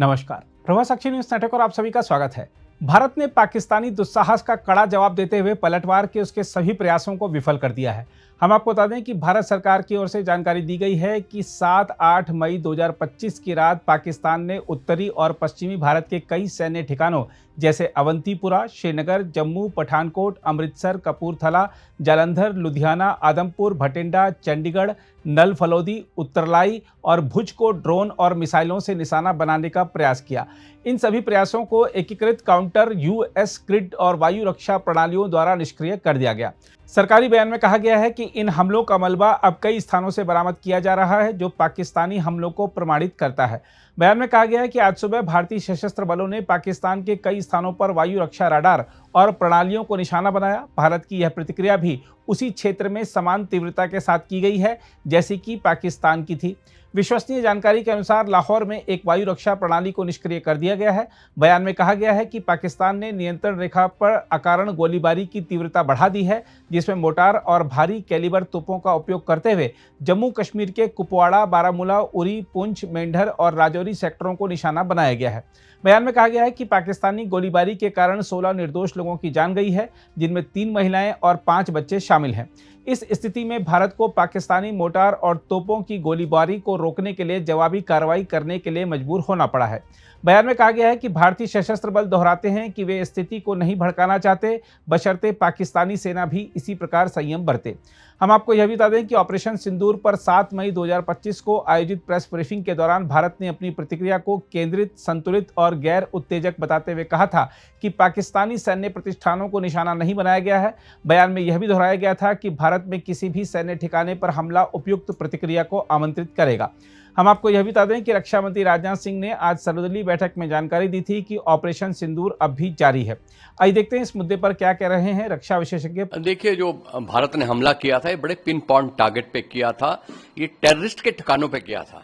नमस्कार, प्रभा साक्षी news network और आप सभी का स्वागत है। भारत ने पाकिस्तानी दुस्साहस का कड़ा जवाब देते हुए पलटवार के उसके सभी प्रयासों को विफल कर दिया है। हम आपको बता दें कि भारत सरकार की ओर से जानकारी दी गई है कि 7-8 मई 2025 की रात पाकिस्तान ने उत्तरी और पश्चिमी भारत के कई सैन्य ठिकानों जैसे अवंतीपुरा, श्रीनगर, जम्मू, पठानकोट, अमृतसर, कपूरथला, जालंधर, लुधियाना, आदमपुर, भटिंडा, चंडीगढ़, नल फलोदी, उत्तरलाई और भुज को ड्रोन और मिसाइलों से निशाना बनाने का प्रयास किया। इन सभी प्रयासों को एकीकृत काउंटर यूएस ग्रिड और वायु रक्षा प्रणालियों द्वारा निष्क्रिय कर दिया गया। सरकारी बयान में कहा गया है कि इन हमलों का मलबा अब कई स्थानों से बरामद किया जा रहा है, जो पाकिस्तानी हमलों को प्रमाणित करता है। बयान में कहा गया है कि आज सुबह भारतीय सशस्त्र बलों ने पाकिस्तान के कई स्थानों पर वायु रक्षा रडार और प्रणालियों को निशाना बनाया। भारत की यह प्रतिक्रिया भी उसी क्षेत्र में समान तीव्रता के साथ की गई है जैसी कि पाकिस्तान की थी। विश्वसनीय जानकारी के अनुसार लाहौर में एक वायु रक्षा प्रणाली को निष्क्रिय कर दिया गया है। बयान में कहा गया है कि पाकिस्तान ने नियंत्रण रेखा पर अकारण गोलीबारी की तीव्रता बढ़ा दी है, जिसमें मोर्टार और भारी कैलिबर तोपों का उपयोग करते हुए जम्मू कश्मीर के कुपवाड़ा, बारामूला, उरी, पुंछ, मेंढर और राजौरी सेक्टरों को निशाना बनाया गया है। बयान में कहा गया है कि पाकिस्तानी गोलीबारी के कारण 16 निर्दोष लोगों की जान गई है, जिनमें 3 महिलाएं और 5 बच्चे शामिल हैं। इस स्थिति में भारत को पाकिस्तानी मोर्टार और तोपों की गोलीबारी को रोकने के लिए जवाबी कार्रवाई करने के लिए मजबूर होना पड़ा है। बयान में कहा गया है कि भारतीय सशस्त्र बल दोहराते हैं कि वे स्थिति को नहीं भड़काना चाहते, बशर्ते पाकिस्तानी सेना भी इसी प्रकार संयम बरते। हम आपको यह भी बता दें कि ऑपरेशन सिंदूर पर 7 मई 2025 को आयोजित प्रेस ब्रीफिंग के दौरान भारत ने अपनी प्रतिक्रिया को केंद्रित, संतुलित और गैर उत्तेजक बताते हुए कहा था कि पाकिस्तानी सैन्य प्रतिष्ठानों को निशाना नहीं बनाया गया है। बयान में यह भी दोहराया गया था कि भारत में किसी भी सैन्य ठिकाने पर हमला उपयुक्त प्रतिक्रिया को आमंत्रित करेगा। हम आपको यह भी बता दें कि रक्षा मंत्री राजनाथ सिंह ने आज सर्वदलीय बैठक में जानकारी दी थी कि ऑपरेशन सिंदूर अब भी जारी है। आइए देखते हैं इस मुद्दे पर क्या कह रहे हैं रक्षा विशेषज्ञ। देखिए, जो भारत ने हमला किया था ये बड़े पिन पॉइंट टारगेट पे किया था, ये टेररिस्ट के ठिकानों पे किया था।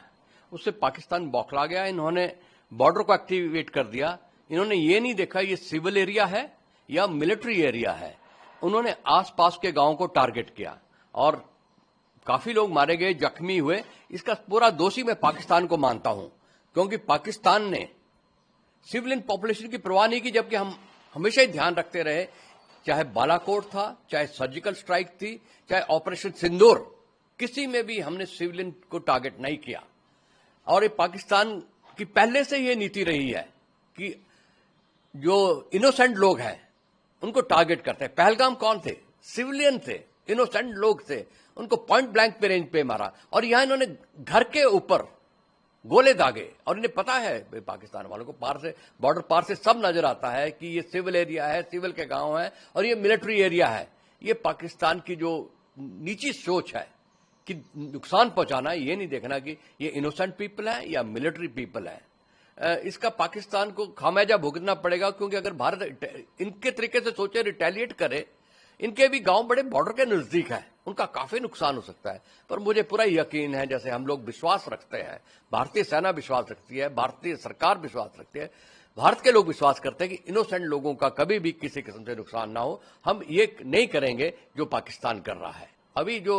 उससे पाकिस्तान बौखला गया, इन्होंने बॉर्डर को एक्टिवेट कर दिया। इन्होंने ये नहीं देखा ये सिविल एरिया है या मिलिट्री एरिया है। उन्होंने आसपास के गांवों को टारगेट किया और काफी लोग मारे गए, जख्मी हुए। इसका पूरा दोषी मैं पाकिस्तान को मानता हूं, क्योंकि पाकिस्तान ने सिविलियन पॉपुलेशन की परवाह नहीं की, जबकि हम हमेशा ही ध्यान रखते रहे, चाहे बालाकोट था, चाहे सर्जिकल स्ट्राइक थी, चाहे ऑपरेशन सिंदूर, किसी में भी हमने सिविलियन को टारगेट नहीं किया। और ये पाकिस्तान की पहले से ये नीति रही है कि जो इनोसेंट लोग हैं उनको टारगेट करते हैं। पहलगाम कौन थे? सिविलियन थे, इनोसेंट लोग थे, उनको पॉइंट ब्लैंक पे रेंज पे मारा। और यहां इन्होंने घर के ऊपर गोले दागे, और इन्हें पता है पाकिस्तान वालों को पार से, बॉर्डर पार से सब नजर आता है कि ये सिविल एरिया है, सिविल के गांव है और ये मिलिट्री एरिया है। ये पाकिस्तान की जो नीची सोच है कि नुकसान पहुंचाना है, ये नहीं देखना कि ये इनोसेंट पीपल है या मिलिट्री पीपल है। इसका पाकिस्तान को खामियाजा भुगतना पड़ेगा, क्योंकि अगर भारत इनके तरीके से सोचे, रिटेलिएट करे, इनके भी गांव बड़े बॉर्डर के नजदीक है, उनका काफी नुकसान हो सकता है। पर मुझे पूरा यकीन है, जैसे हम लोग विश्वास रखते हैं, भारतीय सेना विश्वास रखती है, भारतीय सरकार विश्वास रखती है, भारत के लोग विश्वास करते हैं कि इनोसेंट लोगों का कभी भी किसी किस्म से नुकसान ना हो। हम ये नहीं करेंगे जो पाकिस्तान कर रहा है। अभी जो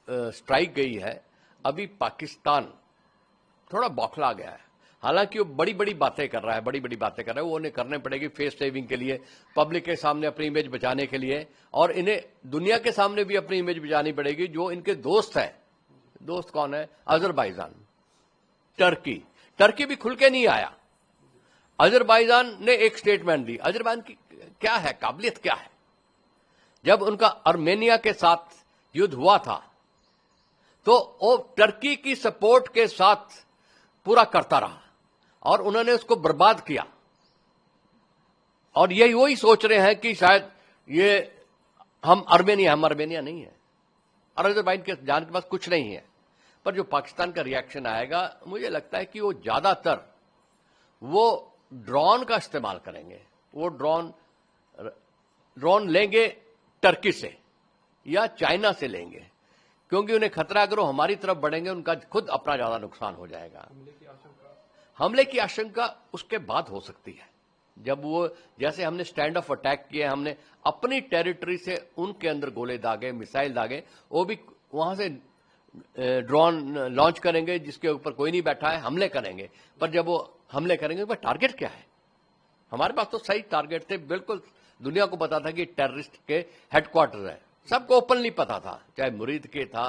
स्ट्राइक गई है, अभी पाकिस्तान थोड़ा बौखला गया है। हालांकि वो बड़ी बड़ी बातें कर रहा है, वो उन्हें करने पड़ेगी फेस सेविंग के लिए, पब्लिक के सामने अपनी इमेज बचाने के लिए, और इन्हें दुनिया के सामने भी अपनी इमेज बचानी पड़ेगी। जो इनके दोस्त हैं, दोस्त कौन है? अजरबैजान, टर्की भी खुल के नहीं आया। अजरबैजान ने एक स्टेटमेंट दी। अजरबैजान की क्या है, काबिलियत क्या है? जब उनका आर्मेनिया के साथ युद्ध हुआ था तो वो टर्की की सपोर्ट के साथ पूरा करता रहा और उन्होंने उसको बर्बाद किया। और यही वही सोच रहे हैं कि शायद ये हम आर्मेनिया नहीं है, और अजरबैजान के जान के पास कुछ नहीं है। पर जो पाकिस्तान का रिएक्शन आएगा, मुझे लगता है कि वो ज्यादातर वो ड्रोन का इस्तेमाल करेंगे। वो ड्रोन लेंगे टर्की से या चाइना से लेंगे, क्योंकि उन्हें खतरा अगर वो हमारी तरफ बढ़ेंगे उनका खुद अपना ज्यादा नुकसान हो जाएगा। हमले की आशंका उसके बाद हो सकती है, जब वो, जैसे हमने स्टैंड ऑफ अटैक किए, हमने अपनी टेरिटरी से उनके अंदर गोले दागे, मिसाइल दागे, वो भी वहां से ड्रोन लॉन्च करेंगे जिसके ऊपर कोई नहीं बैठा है, हमले करेंगे। पर जब वो हमले करेंगे, भाई टारगेट क्या है? हमारे पास तो सही टारगेट थे, बिल्कुल दुनिया को पता था कि टेररिस्ट के हेडक्वार्टर है, सबको ओपनली पता था, चाहे मुरीद के था,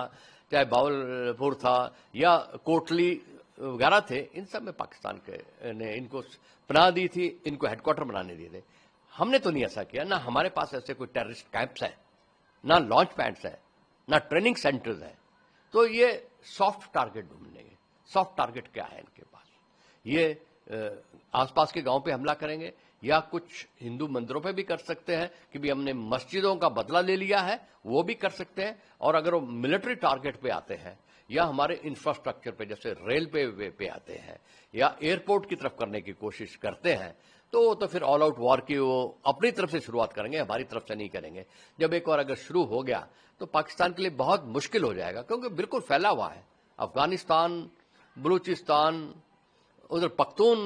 चाहे बावलपुर था या कोटली वगैरह थे, इन सब में पाकिस्तान के ने इनको पनाह दी थी, इनको हेडक्वार्टर बनाने दिए थे। हमने तो नहीं ऐसा किया, ना हमारे पास ऐसे कोई टेररिस्ट कैंप्स हैं, ना लॉन्च पैड्स हैं, ना ट्रेनिंग सेंटर्स हैं। तो ये सॉफ्ट टारगेट ढूंढेंगे। सॉफ्ट टारगेट क्या है इनके पास? ये आसपास के गांव पे हमला करेंगे या कुछ हिंदू मंदिरों पे भी कर सकते हैं कि भी हमने मस्जिदों का बदला ले लिया है, वो भी कर सकते हैं। और अगर वो मिलिट्री टारगेट पे आते हैं या हमारे इंफ्रास्ट्रक्चर पे जैसे रेलवे पे आते हैं या एयरपोर्ट की तरफ करने की कोशिश करते हैं, तो फिर ऑल आउट वॉर की वो अपनी तरफ से शुरुआत करेंगे, हमारी तरफ से नहीं करेंगे। जब एक बार अगर शुरू हो गया तो पाकिस्तान के लिए बहुत मुश्किल हो जाएगा, क्योंकि बिल्कुल फैला हुआ है। अफगानिस्तान, बलूचिस्तान, उधर पख्तून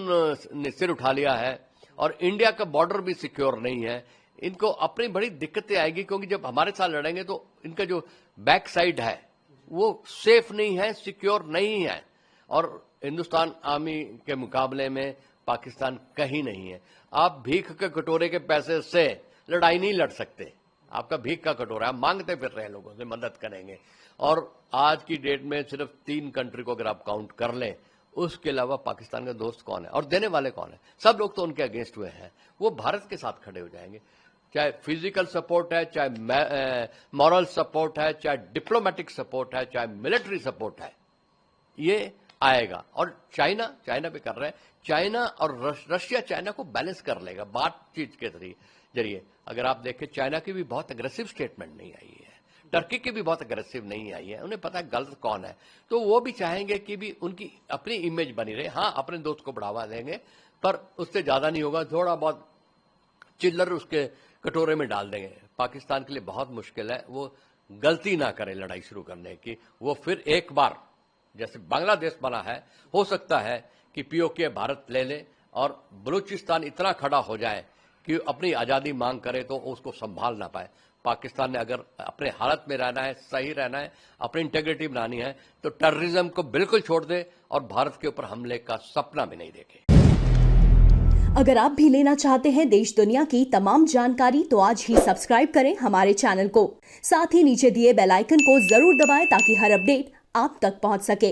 ने सिर उठा लिया है और इंडिया का बॉर्डर भी सिक्योर नहीं है। इनको अपनी बड़ी दिक्कतें आएगी, क्योंकि जब हमारे साथ लड़ेंगे तो इनका जो बैक साइड है वो सेफ नहीं है, सिक्योर नहीं है। और हिंदुस्तान आर्मी के मुकाबले में पाकिस्तान कहीं नहीं है। आप भीख के कटोरे के पैसे से लड़ाई नहीं लड़ सकते। आपका भीख का कटोरा, आप मांगते फिर रहे लोगों से मदद करेंगे। और आज की डेट में सिर्फ 3 कंट्री को अगर आप काउंट कर लें, उसके अलावा पाकिस्तान का दोस्त कौन है और देने वाले कौन है? सब लोग तो उनके अगेंस्ट हुए हैं। वो भारत के साथ खड़े हो जाएंगे, चाहे फिजिकल सपोर्ट है, चाहे मॉरल सपोर्ट है, चाहे डिप्लोमेटिक सपोर्ट है, चाहे मिलिट्री सपोर्ट है, ये आएगा। और चाइना भी कर रहा है। चाइना और रशिया चाइना को बैलेंस कर लेगा बातचीत के जरिए। अगर आप देखें, चाइना की भी बहुत अग्रेसिव स्टेटमेंट नहीं आई है, टर्की की भी बहुत अग्रेसिव नहीं आई है। उन्हें पता है गलत कौन है, तो वो भी चाहेंगे कि भी उनकी अपनी इमेज बनी रहे। हाँ, अपने दोस्त को बढ़ावा देंगे, पर उससे ज्यादा नहीं होगा, थोड़ा बहुत चिल्लर उसके कटोरे में डाल देंगे। पाकिस्तान के लिए बहुत मुश्किल है वो गलती ना करे लड़ाई शुरू करने की। वो फिर एक बार जैसे बांग्लादेश बना है, हो सकता है कि पीओके भारत ले ले और बलूचिस्तान इतना खड़ा हो जाए कि अपनी आजादी मांग करे तो उसको संभाल ना पाए। पाकिस्तान ने अगर अपने हालत में रहना है, सही रहना है, अपनी इंटेग्रिटी बनानी है, तो टेररिज्म को बिल्कुल छोड़ दे और भारत के ऊपर हमले का सपना भी नहीं देखे। अगर आप भी लेना चाहते हैं देश दुनिया की तमाम जानकारी, तो आज ही सब्सक्राइब करें हमारे चैनल को। साथ ही नीचे दिए बेल आइकन को जरूर दबाएं ताकि हर अपडेट आप तक पहुंच सके।